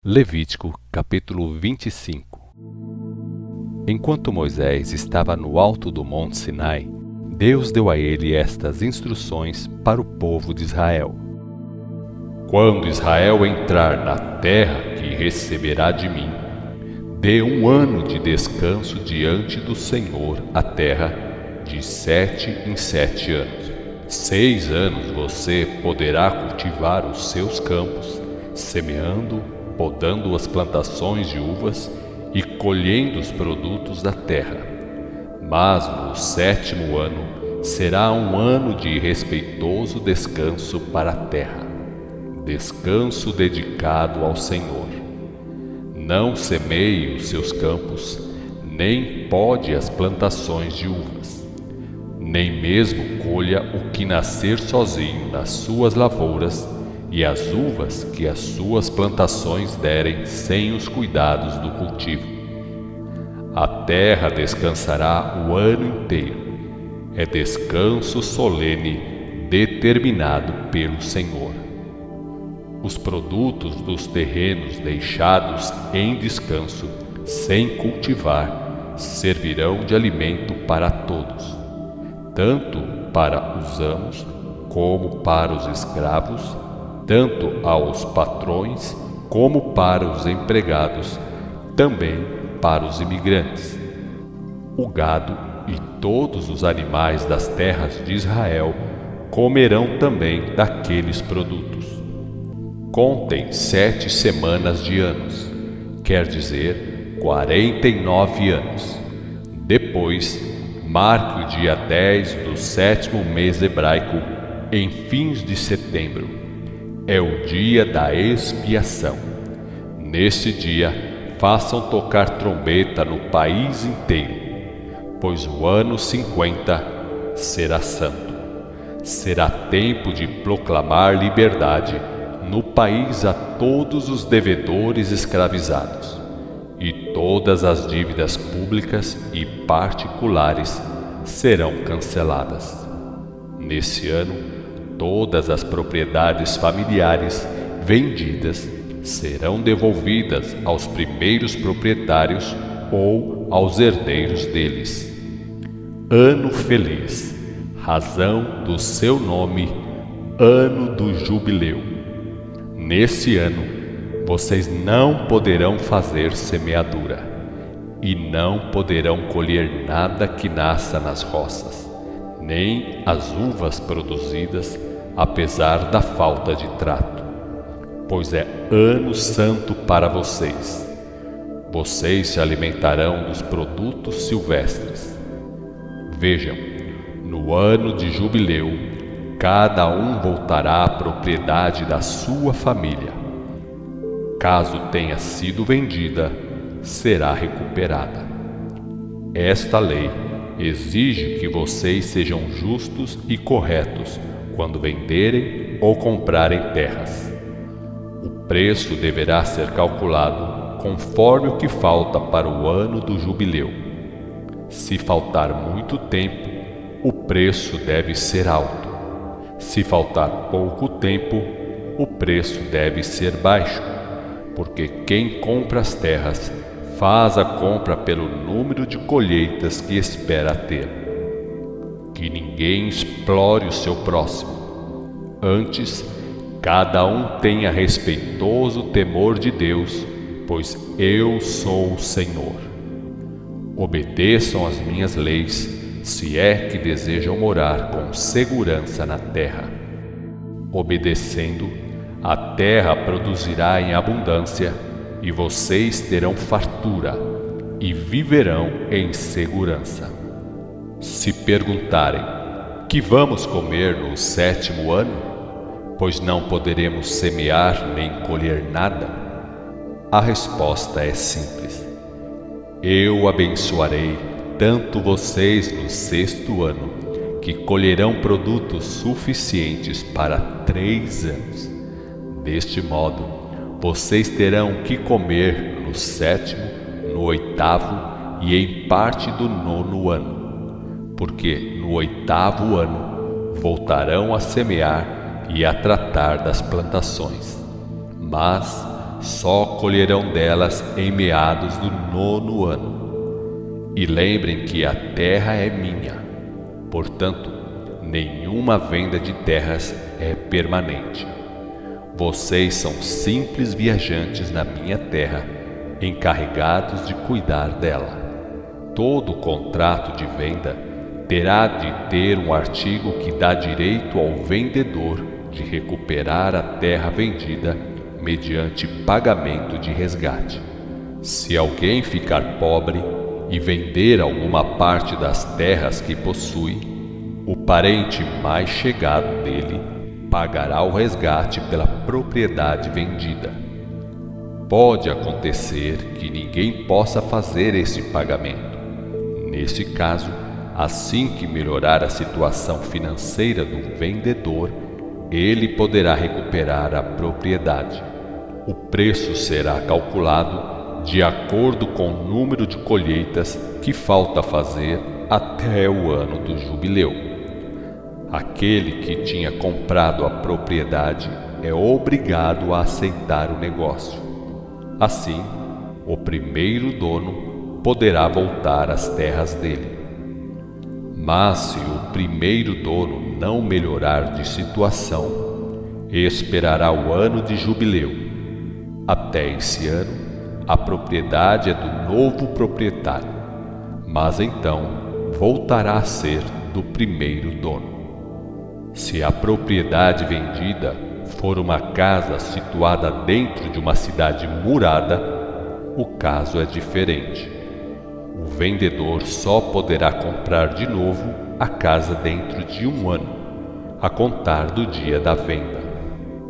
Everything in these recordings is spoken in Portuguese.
Levítico, capítulo 25. Enquanto Moisés estava no alto do monte Sinai, Deus deu a ele estas instruções para o povo de Israel. Quando Israel entrar na terra que receberá de mim, dê 1 ano de descanso diante do Senhor a terra, de 7 em 7 anos. 6 anos você poderá cultivar os seus campos, semeando, podando as plantações de uvas e colhendo os produtos da terra. Mas no 7º ano será 1 ano de respeitoso descanso para a terra, descanso dedicado ao Senhor. Não semeie os seus campos, nem pode as plantações de uvas, nem mesmo colha o que nascer sozinho nas suas lavouras, e as uvas que as suas plantações derem sem os cuidados do cultivo. A terra descansará o ano inteiro. É descanso solene determinado pelo Senhor. Os produtos dos terrenos deixados em descanso, sem cultivar, servirão de alimento para todos, tanto para os amos como para os escravos, tanto aos patrões como para os empregados, também para os imigrantes. O gado e todos os animais das terras de Israel comerão também daqueles produtos. Contem 7 semanas de anos, quer dizer, 49 anos. Depois, marque o dia 10 do 7º mês hebraico, em fins de setembro. É o dia da expiação. Nesse dia, façam tocar trombeta no país inteiro, pois o ano 50 será santo. Será tempo de proclamar liberdade no país a todos os devedores escravizados, e todas as dívidas públicas e particulares serão canceladas. Nesse ano, todas as propriedades familiares vendidas serão devolvidas aos primeiros proprietários ou aos herdeiros deles. Ano feliz, razão do seu nome, ano do jubileu. Nesse ano, vocês não poderão fazer semeadura, e não poderão colher nada que nasça nas roças, nem as uvas produzidas, apesar da falta de trato, pois é ano santo para vocês. Vocês se alimentarão dos produtos silvestres. Vejam, no ano de jubileu, cada um voltará à propriedade da sua família. Caso tenha sido vendida, será recuperada. Esta lei exige que vocês sejam justos e corretos quando venderem ou comprarem terras. O preço deverá ser calculado conforme o que falta para o ano do jubileu. Se faltar muito tempo, o preço deve ser alto. Se faltar pouco tempo, o preço deve ser baixo, porque quem compra as terras faz a compra pelo número de colheitas que espera ter. Que ninguém explore o seu próximo. Antes, cada um tenha respeitoso temor de Deus, pois eu sou o Senhor. Obedeçam às minhas leis, se é que desejam morar com segurança na terra. Obedecendo, a terra produzirá em abundância, e vocês terão fartura, e viverão em segurança. Se perguntarem: que vamos comer no 7º ano? Pois não poderemos semear nem colher nada. A resposta é simples: eu abençoarei tanto vocês no 6º ano, que colherão produtos suficientes para 3 anos. Deste modo, vocês terão o que comer no 7º, no 8º e em parte do 9º ano, porque no 8º ano voltarão a semear e a tratar das plantações. Mas só colherão delas em meados do 9º ano. E lembrem que a terra é minha, portanto, nenhuma venda de terras é permanente. Vocês são simples viajantes na minha terra, encarregados de cuidar dela. Todo contrato de venda terá de ter um artigo que dá direito ao vendedor de recuperar a terra vendida mediante pagamento de resgate. Se alguém ficar pobre e vender alguma parte das terras que possui, o parente mais chegado dele pagará o resgate pela propriedade vendida. Pode acontecer que ninguém possa fazer esse pagamento. Nesse caso, assim que melhorar a situação financeira do vendedor, ele poderá recuperar a propriedade. O preço será calculado de acordo com o número de colheitas que falta fazer até o ano do jubileu. Aquele que tinha comprado a propriedade é obrigado a aceitar o negócio. Assim, o primeiro dono poderá voltar às terras dele. Mas se o primeiro dono não melhorar de situação, esperará o ano de jubileu. Até esse ano, a propriedade é do novo proprietário, mas então voltará a ser do primeiro dono. Se a propriedade vendida for uma casa situada dentro de uma cidade murada, o caso é diferente. O vendedor só poderá comprar de novo a casa dentro de 1 ano, a contar do dia da venda.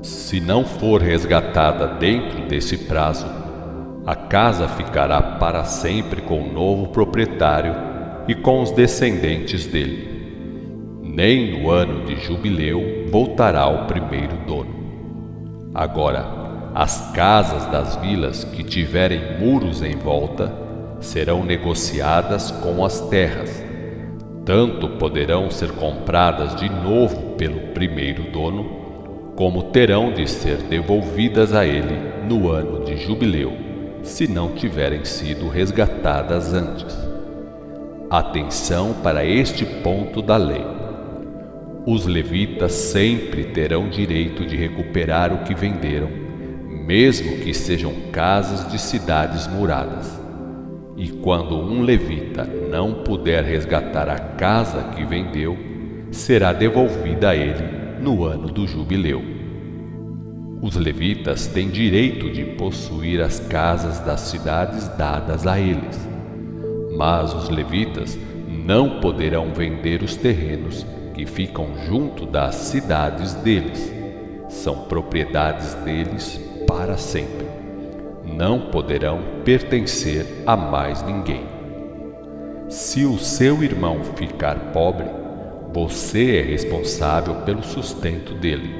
Se não for resgatada dentro desse prazo, a casa ficará para sempre com o novo proprietário e com os descendentes dele. Nem no ano de jubileu voltará o primeiro dono. Agora, as casas das vilas que tiverem muros em volta serão negociadas com as terras. Tanto poderão ser compradas de novo pelo primeiro dono, como terão de ser devolvidas a ele no ano de jubileu, se não tiverem sido resgatadas antes. Atenção para este ponto da lei. Os levitas sempre terão direito de recuperar o que venderam, mesmo que sejam casas de cidades muradas. E quando um levita não puder resgatar a casa que vendeu, será devolvida a ele no ano do jubileu. Os levitas têm direito de possuir as casas das cidades dadas a eles, mas os levitas não poderão vender os terrenos que ficam junto das cidades deles. São propriedades deles para sempre. Não poderão pertencer a mais ninguém. Se o seu irmão ficar pobre, você é responsável pelo sustento dele.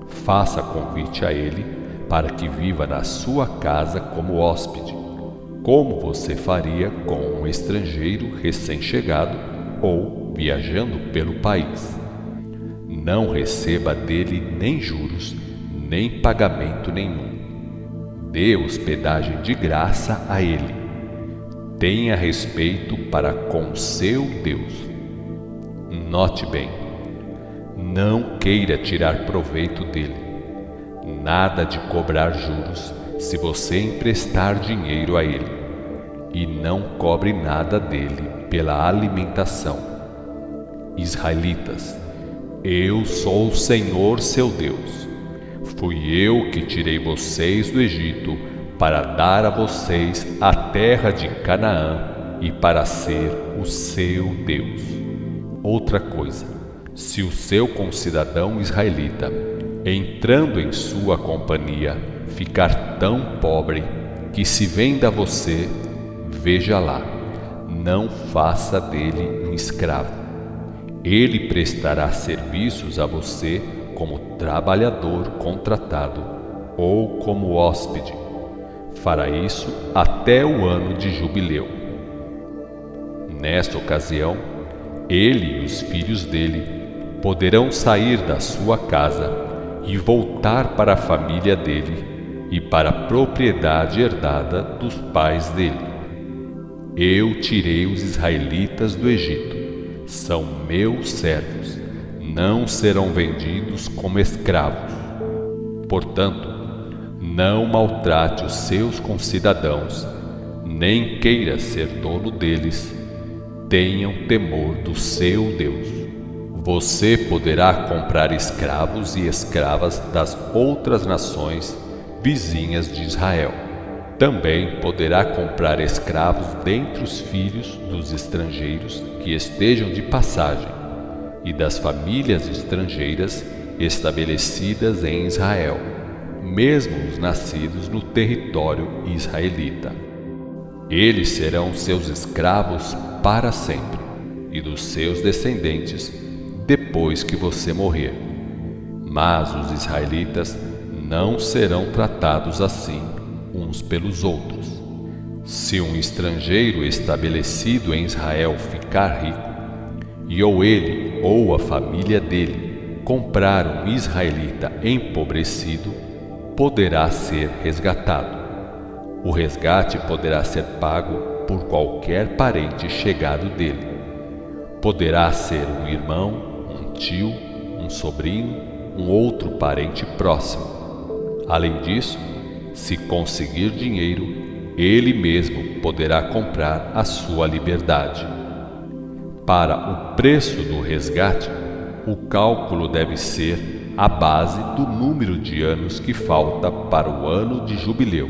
Faça convite a ele para que viva na sua casa como hóspede, como você faria com um estrangeiro recém-chegado ou viajando pelo país. Não receba dele nem juros, nem pagamento nenhum. Dê hospedagem de graça a ele. Tenha respeito para com seu Deus. Note bem, não queira tirar proveito dele. Nada de cobrar juros se você emprestar dinheiro a ele, e não cobre nada dele pela alimentação. Israelitas, eu sou o Senhor seu Deus. Fui eu que tirei vocês do Egito para dar a vocês a terra de Canaã e para ser o seu Deus. Outra coisa, se o seu concidadão israelita, entrando em sua companhia, ficar tão pobre que se venda a você, veja lá, não faça dele um escravo. Ele prestará serviços a você como trabalhador contratado ou como hóspede. Fará isso até o ano de jubileu. Nesta ocasião, ele e os filhos dele poderão sair da sua casa e voltar para a família dele e para a propriedade herdada dos pais dele. Eu tirei os israelitas do Egito, são meus servos, não serão vendidos como escravos. Portanto, não maltrate os seus concidadãos, nem queira ser dono deles. Tenham temor do seu Deus. Você poderá comprar escravos e escravas das outras nações vizinhas de Israel. Também poderá comprar escravos dentre os filhos dos estrangeiros que estejam de passagem e das famílias estrangeiras estabelecidas em Israel, mesmo os nascidos no território israelita. Eles serão seus escravos para sempre e dos seus descendentes depois que você morrer. Mas os israelitas não serão tratados assim uns pelos outros. Se um estrangeiro estabelecido em Israel ficar rico, e ou ele ou a família dele comprar um israelita empobrecido, poderá ser resgatado. O resgate poderá ser pago por qualquer parente chegado dele. Poderá ser um irmão, um tio, um sobrinho, um outro parente próximo. Além disso, se conseguir dinheiro, ele mesmo poderá comprar a sua liberdade. Para o preço do resgate, o cálculo deve ser a base do número de anos que falta para o ano de jubileu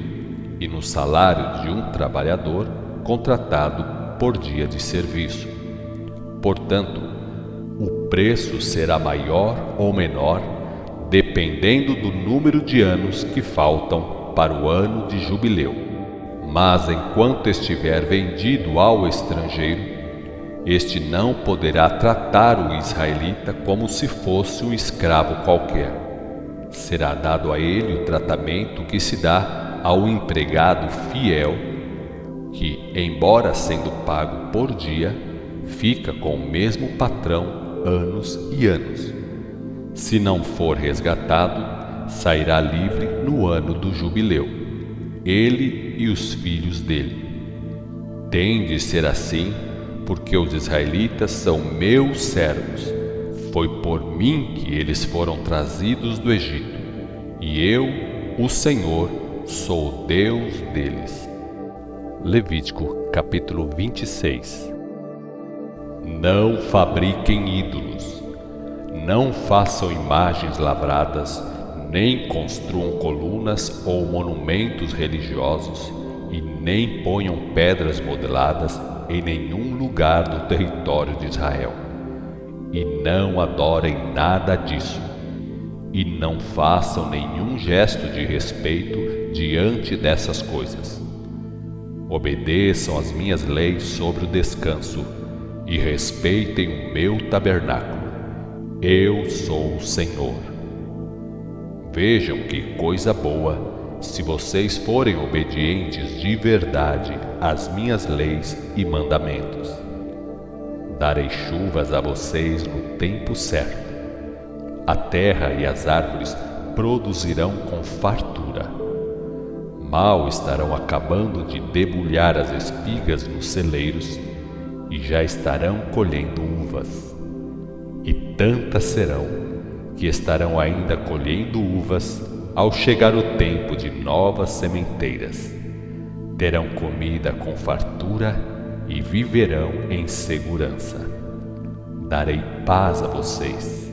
e no salário de um trabalhador contratado por dia de serviço. Portanto, o preço será maior ou menor dependendo do número de anos que faltam para o ano de jubileu. Mas enquanto estiver vendido ao estrangeiro, este não poderá tratar o israelita como se fosse um escravo qualquer. Será dado a ele o tratamento que se dá ao empregado fiel, que, embora sendo pago por dia, fica com o mesmo patrão anos e anos. Se não for resgatado, sairá livre no ano do jubileu, ele e os filhos dele. Tem de ser assim, porque os israelitas são meus servos. Foi por mim que eles foram trazidos do Egito, e eu, o Senhor, sou o Deus deles. Levítico capítulo 26. Não fabriquem ídolos, não façam imagens lavradas, nem construam colunas ou monumentos religiosos, e nem ponham pedras modeladas em nenhum lugar do território de Israel. E não adorem nada disso, e não façam nenhum gesto de respeito diante dessas coisas. Obedeçam às minhas leis sobre o descanso e respeitem o meu tabernáculo. Eu sou o Senhor. Vejam que coisa boa se vocês forem obedientes de verdade às minhas leis e mandamentos. Darei chuvas a vocês no tempo certo. A terra e as árvores produzirão com fartura. Mal estarão acabando de debulhar as espigas nos celeiros e já estarão colhendo uvas. E tantas serão que estarão ainda colhendo uvas ao chegar o tempo de novas sementeiras. Terão comida com fartura e viverão em segurança. Darei paz a vocês.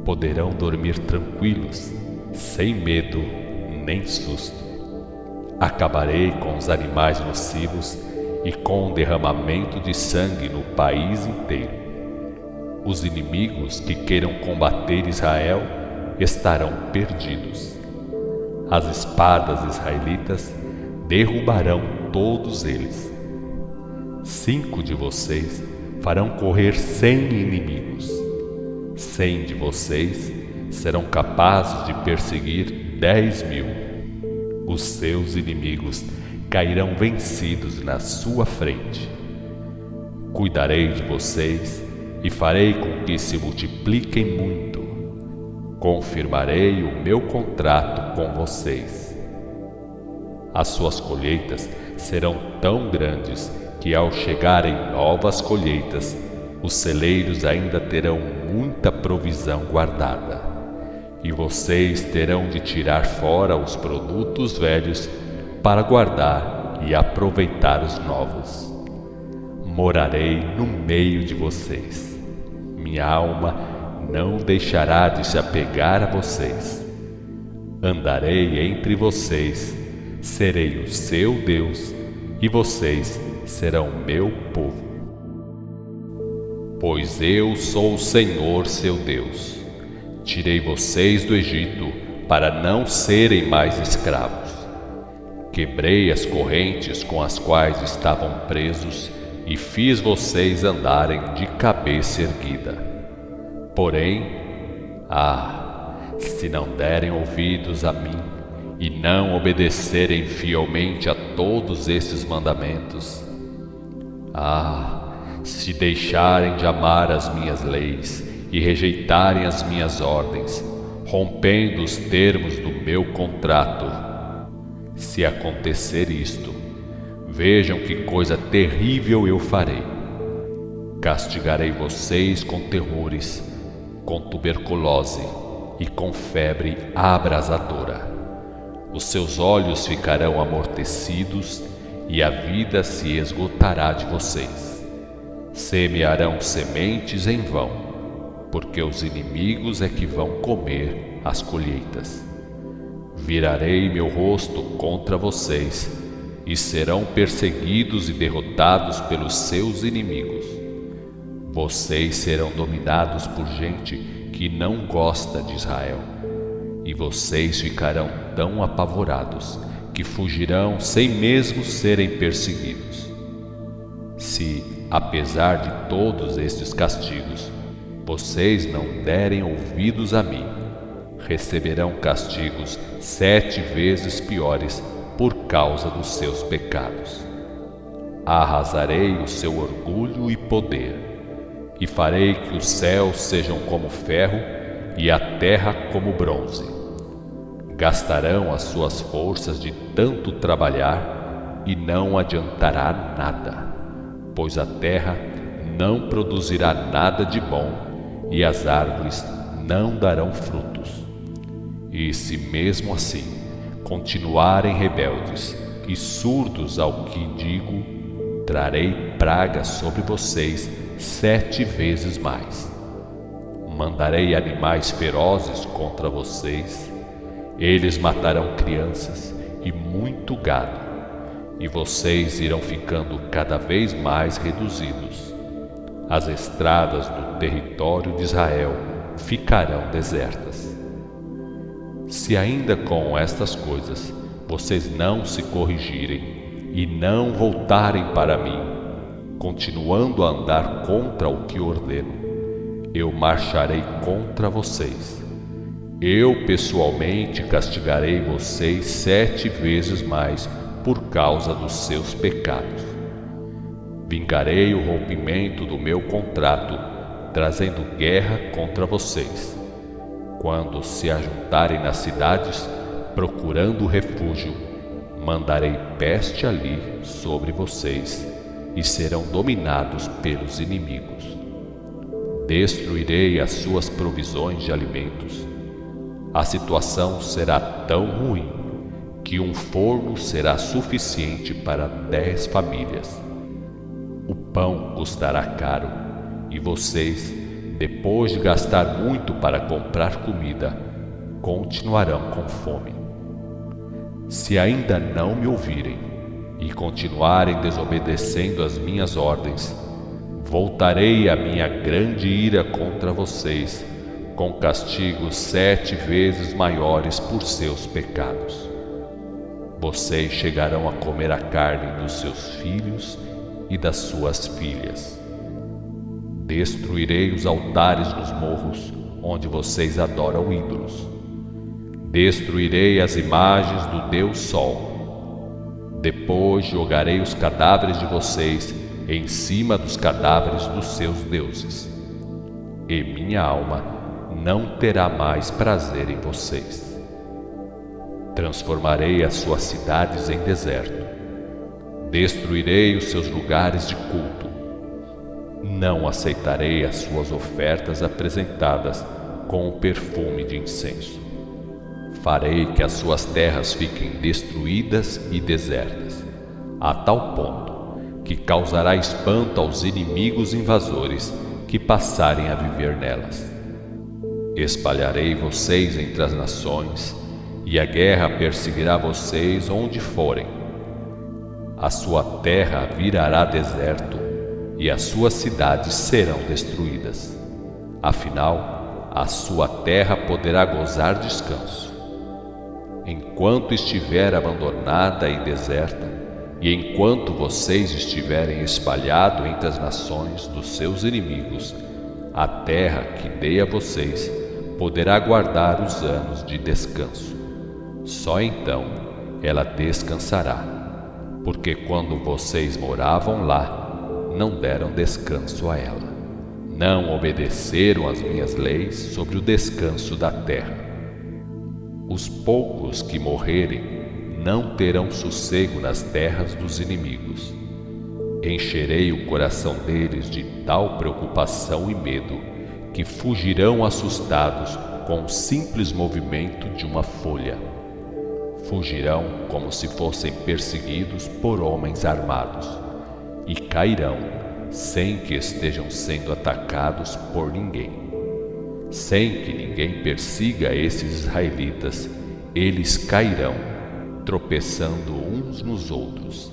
Poderão dormir tranquilos, sem medo nem susto. Acabarei com os animais nocivos e com o derramamento de sangue no país inteiro. Os inimigos que queiram combater Israel estarão perdidos. As espadas israelitas derrubarão todos eles. 5 de vocês farão correr 100 inimigos. 100 de vocês serão capazes de perseguir 10.000. Os seus inimigos cairão vencidos na sua frente. Cuidarei de vocês e farei com que se multipliquem muito. Confirmarei o meu contrato com vocês. As suas colheitas serão tão grandes que, ao chegarem novas colheitas, os celeiros ainda terão muita provisão guardada. E vocês terão de tirar fora os produtos velhos para guardar e aproveitar os novos. Morarei no meio de vocês. Minha alma não deixará de se apegar a vocês. Andarei entre vocês, serei o seu Deus e vocês serão meu povo. Pois eu sou o Senhor seu Deus. Tirei vocês do Egito para não serem mais escravos. Quebrei as correntes com as quais estavam presos e fiz vocês andarem de cabeça erguida. Porém, se não derem ouvidos a mim e não obedecerem fielmente a todos esses mandamentos, se deixarem de amar as minhas leis e rejeitarem as minhas ordens, rompendo os termos do meu contrato, se acontecer isto, vejam que coisa terrível eu farei. Castigarei vocês com terrores, com tuberculose e com febre abrasadora. Os seus olhos ficarão amortecidos e a vida se esgotará de vocês. Semearão sementes em vão, porque os inimigos é que vão comer as colheitas. Virarei meu rosto contra vocês e serão perseguidos e derrotados pelos seus inimigos. Vocês serão dominados por gente que não gosta de Israel, e vocês ficarão tão apavorados que fugirão sem mesmo serem perseguidos. Se, apesar de todos estes castigos, vocês não derem ouvidos a mim, receberão castigos 7 vezes piores por causa dos seus pecados. Arrasarei o seu orgulho e poder, e farei que os céus sejam como ferro e a terra como bronze. Gastarão as suas forças de tanto trabalhar e não adiantará nada, pois a terra não produzirá nada de bom e as árvores não darão frutos. E se mesmo assim continuarem rebeldes e surdos ao que digo, trarei pragas sobre vocês 7 vezes mais. Mandarei animais ferozes contra vocês. Eles matarão crianças e muito gado, e vocês irão ficando cada vez mais reduzidos. As estradas do território de Israel ficarão desertas. Se ainda com estas coisas vocês não se corrigirem e não voltarem para mim, continuando a andar contra o que ordeno, eu marcharei contra vocês. Eu pessoalmente castigarei vocês 7 vezes mais por causa dos seus pecados. Vingarei o rompimento do meu contrato, trazendo guerra contra vocês. Quando se ajuntarem nas cidades, procurando refúgio, mandarei peste ali sobre vocês e serão dominados pelos inimigos. Destruirei as suas provisões de alimentos. A situação será tão ruim que um forno será suficiente para 10 famílias. O pão custará caro e vocês, depois de gastar muito para comprar comida, continuarão com fome. Se ainda não me ouvirem e continuarem desobedecendo as minhas ordens, voltarei a minha grande ira contra vocês, com castigos 7 vezes maiores por seus pecados. Vocês chegarão a comer a carne dos seus filhos e das suas filhas. Destruirei os altares nos morros, onde vocês adoram ídolos. Destruirei as imagens do Deus Sol. Depois jogarei os cadáveres de vocês em cima dos cadáveres dos seus deuses. E minha alma não terá mais prazer em vocês. Transformarei as suas cidades em deserto. Destruirei os seus lugares de culto. Não aceitarei as suas ofertas apresentadas com o perfume de incenso. Farei que as suas terras fiquem destruídas e desertas, a tal ponto que causará espanto aos inimigos invasores que passarem a viver nelas. Espalharei vocês entre as nações, e a guerra perseguirá vocês onde forem. A sua terra virará deserto, e as suas cidades serão destruídas. Afinal, a sua terra poderá gozar descanso. Enquanto estiver abandonada e deserta, e enquanto vocês estiverem espalhados entre as nações dos seus inimigos, a terra que dei a vocês poderá guardar os anos de descanso. Só então ela descansará, porque quando vocês moravam lá, não deram descanso a ela. Não obedeceram às minhas leis sobre o descanso da terra. Os poucos que morrerem não terão sossego nas terras dos inimigos. Encherei o coração deles de tal preocupação e medo que fugirão assustados com o simples movimento de uma folha. Fugirão como se fossem perseguidos por homens armados e cairão sem que estejam sendo atacados por ninguém. Sem que ninguém persiga esses israelitas, eles cairão, tropeçando uns nos outros,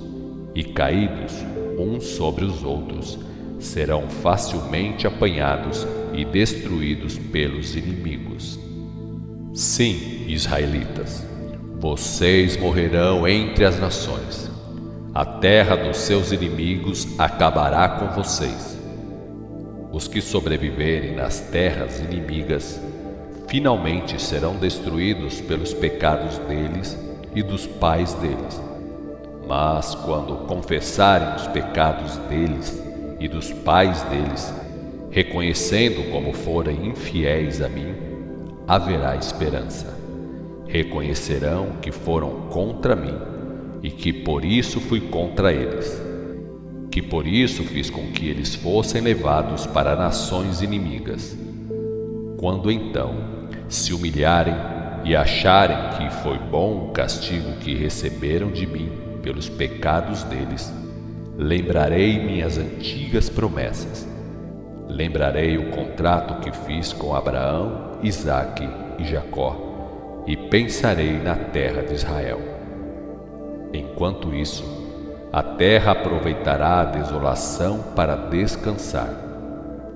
e caídos uns sobre os outros, serão facilmente apanhados e destruídos pelos inimigos. Sim, israelitas, vocês morrerão entre as nações. A terra dos seus inimigos acabará com vocês. Os que sobreviverem nas terras inimigas finalmente serão destruídos pelos pecados deles e dos pais deles. Mas quando confessarem os pecados deles e dos pais deles, reconhecendo como forem infiéis a mim, haverá esperança. Reconhecerão que foram contra mim e que por isso fui contra eles, que por isso fiz com que eles fossem levados para nações inimigas. Quando então se humilharem e acharem que foi bom o castigo que receberam de mim pelos pecados deles, lembrarei minhas antigas promessas. Lembrarei o contrato que fiz com Abraão, Isaque e Jacó, e pensarei na terra de Israel. Enquanto isso, a terra aproveitará a desolação para descansar.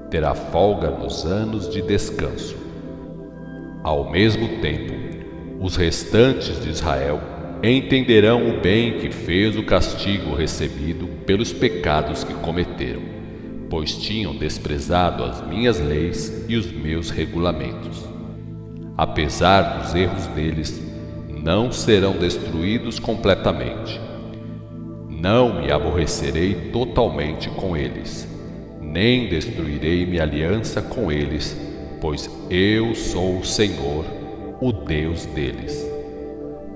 Terá folga nos anos de descanso. Ao mesmo tempo, os restantes de Israel entenderão o bem que fez o castigo recebido pelos pecados que cometeram, pois tinham desprezado as minhas leis e os meus regulamentos. Apesar dos erros deles, não serão destruídos completamente. Não me aborrecerei totalmente com eles, nem destruirei minha aliança com eles, pois eu sou o Senhor, o Deus deles.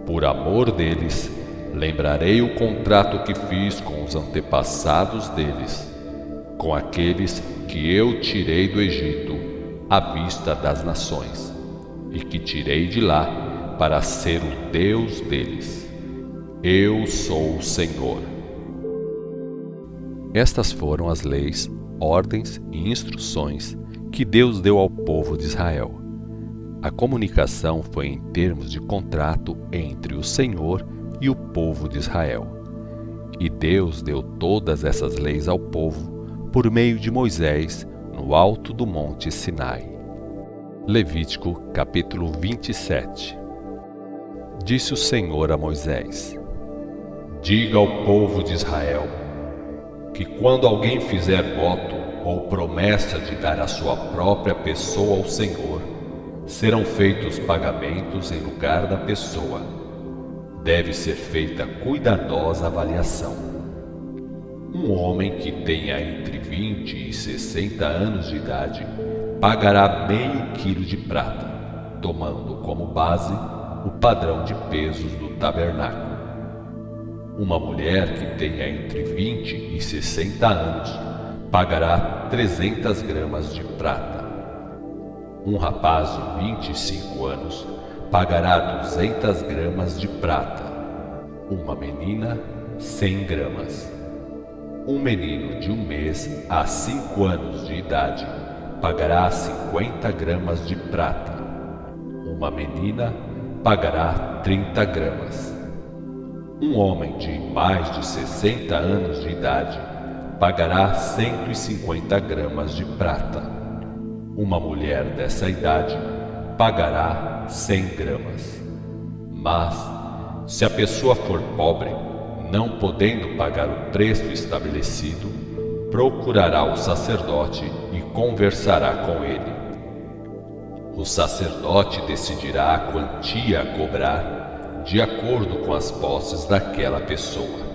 Por amor deles, lembrarei o contrato que fiz com os antepassados deles, com aqueles que eu tirei do Egito à vista das nações, e que tirei de lá para ser o Deus deles. Eu sou o Senhor. Estas foram as leis, ordens e instruções que Deus deu ao povo de Israel. A comunicação foi em termos de contrato entre o Senhor e o povo de Israel. E Deus deu todas essas leis ao povo por meio de Moisés no alto do monte Sinai. Levítico capítulo 27. Disse o Senhor a Moisés: diga ao povo de Israel que quando alguém fizer voto ou promessa de dar a sua própria pessoa ao Senhor, serão feitos pagamentos em lugar da pessoa. Deve ser feita cuidadosa avaliação. Um homem que tenha entre 20 e 60 anos de idade pagará meio quilo de prata, tomando como base o padrão de pesos do tabernáculo. Uma mulher que tenha entre 20 e 60 anos pagará 300 gramas de prata. Um rapaz de 25 anos pagará 200 gramas de prata. Uma menina, 100 gramas. Um menino de 1 mês a 5 anos de idade pagará 50 gramas de prata. Uma menina pagará 30 gramas. Um homem de mais de 60 anos de idade pagará 150 gramas de prata. Uma mulher dessa idade pagará 100 gramas. Mas, se a pessoa for pobre, não podendo pagar o preço estabelecido, procurará o sacerdote e conversará com ele. O sacerdote decidirá a quantia a cobrar de acordo com as posses daquela pessoa.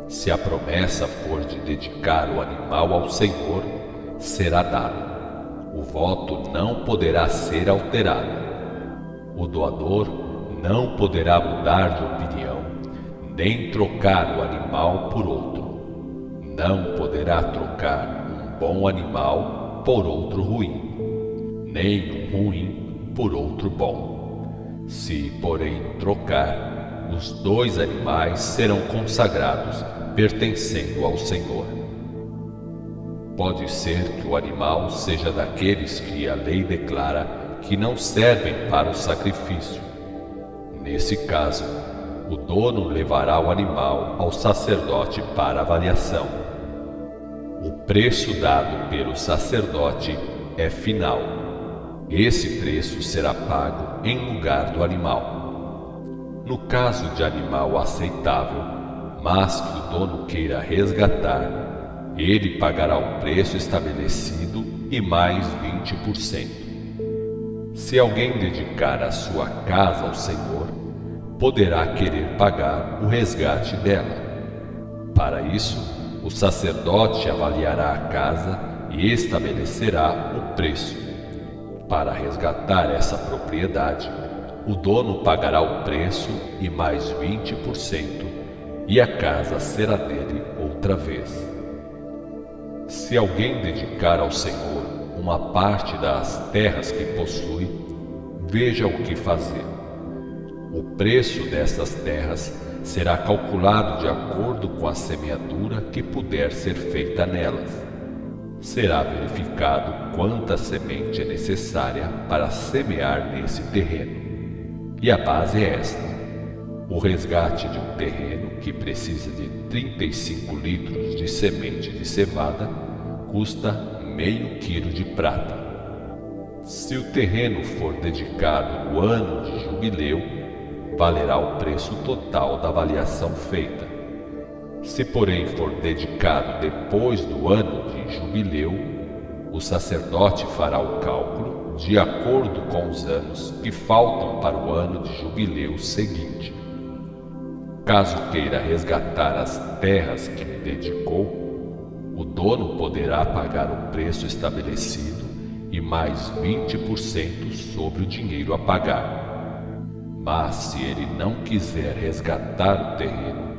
Se a promessa for de dedicar o animal ao Senhor, será dado. O voto não poderá ser alterado. O doador não poderá mudar de opinião, nem trocar o animal por outro. Não poderá trocar um bom animal por outro ruim, nem um ruim por outro bom. Se, porém, trocar, os 2 animais serão consagrados, pertencendo ao Senhor. Pode ser que o animal seja daqueles que a lei declara que não servem para o sacrifício. Nesse caso, o dono levará o animal ao sacerdote para avaliação. O preço dado pelo sacerdote é final. Esse preço será pago em lugar do animal. No caso de animal aceitável, mas que o dono queira resgatar, ele pagará o preço estabelecido e mais 20%. Se alguém dedicar a sua casa ao Senhor, poderá querer pagar o resgate dela. Para isso, o sacerdote avaliará a casa e estabelecerá o preço. Para resgatar essa propriedade, o dono pagará o preço e mais 20%, e a casa será dele outra vez. Se alguém dedicar ao Senhor uma parte das terras que possui, veja o que fazer. O preço dessas terras será calculado de acordo com a semeadura que puder ser feita nelas. Será verificado quanta semente é necessária para semear nesse terreno. E a base é esta: o resgate de um terreno que precisa de 35 litros de semente de cevada custa meio quilo de prata. Se o terreno for dedicado no ano de jubileu, valerá o preço total da avaliação feita. Se, porém, for dedicado depois do ano de jubileu, o sacerdote fará o cálculo de acordo com os anos que faltam para o ano de jubileu seguinte. Caso queira resgatar as terras que dedicou, o dono poderá pagar o preço estabelecido e mais 20% sobre o dinheiro a pagar. Mas se ele não quiser resgatar o terreno,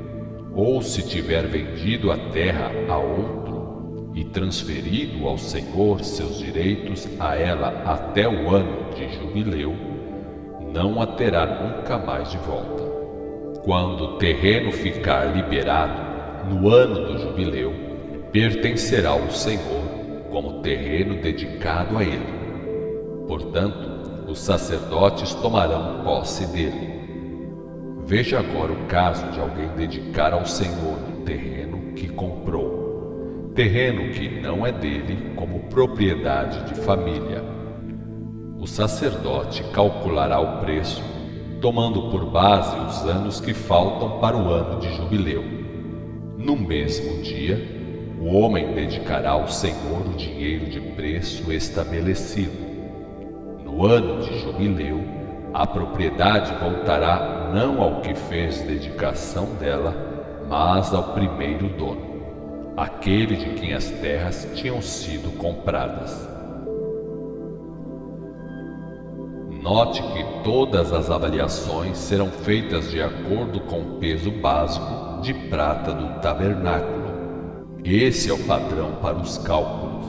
ou se tiver vendido a terra a outro e transferido ao Senhor seus direitos a ela até o ano de jubileu, não a terá nunca mais de volta. Quando o terreno ficar liberado no ano do jubileu, pertencerá ao Senhor como terreno dedicado a ele. Portanto, os sacerdotes tomarão posse dele. Veja agora o caso de alguém dedicar ao Senhor um terreno que comprou, terreno que não é dele, como propriedade de família. O sacerdote calculará o preço, tomando por base os anos que faltam para o ano de jubileu. No mesmo dia, o homem dedicará ao Senhor o dinheiro de preço estabelecido. No ano de jubileu, a propriedade voltará não ao que fez dedicação dela, mas ao primeiro dono, aquele de quem as terras tinham sido compradas. Note que todas as avaliações serão feitas de acordo com o peso básico de prata do tabernáculo. Esse é o padrão para os cálculos.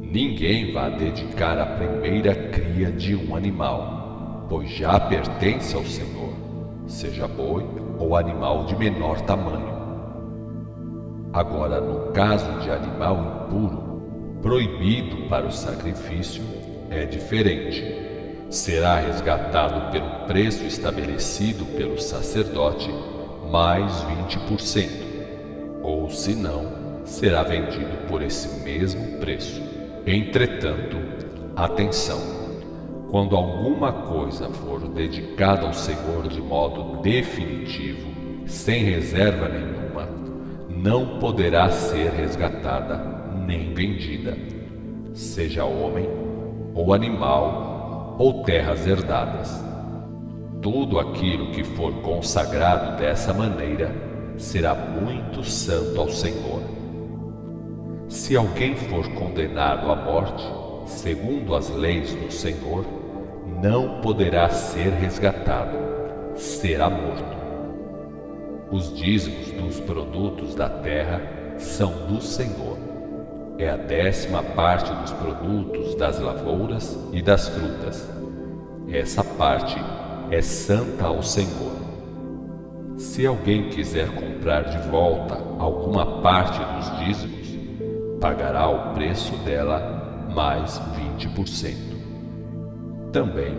Ninguém vai dedicar a primeira cria de um animal, pois já pertence ao Senhor, seja boi ou animal de menor tamanho. Agora, no caso de animal impuro, proibido para o sacrifício, é diferente. Será resgatado pelo preço estabelecido pelo sacerdote, mais 20%, ou se não, será vendido por esse mesmo preço. Entretanto, atenção! Quando alguma coisa for dedicada ao Senhor de modo definitivo, sem reserva nenhuma, não poderá ser resgatada nem vendida, seja homem ou animal ou terras herdadas. Tudo aquilo que for consagrado dessa maneira será muito santo ao Senhor. Se alguém for condenado à morte, segundo as leis do Senhor, não poderá ser resgatado, será morto. Os dízimos dos produtos da terra são do Senhor. É a 10ª dos produtos das lavouras e das frutas. Essa parte é santa ao Senhor. Se alguém quiser comprar de volta alguma parte dos dízimos, pagará o preço dela mais 20%. Também,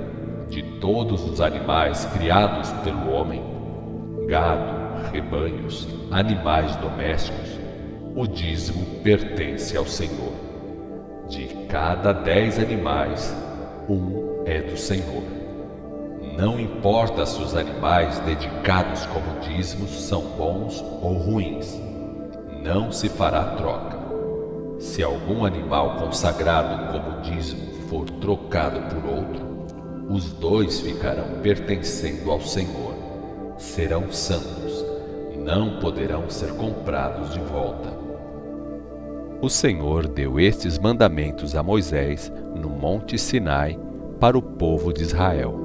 de todos os animais criados pelo homem, gado, rebanhos, animais domésticos, o dízimo pertence ao Senhor. De cada 10 animais, um é do Senhor. Não importa se os animais dedicados como dízimos são bons ou ruins, não se fará troca. Se algum animal consagrado como dízimo for trocado por outro, os dois ficarão pertencendo ao Senhor. Serão santos, não poderão ser comprados de volta. O Senhor deu estes mandamentos a Moisés no Monte Sinai para o povo de Israel.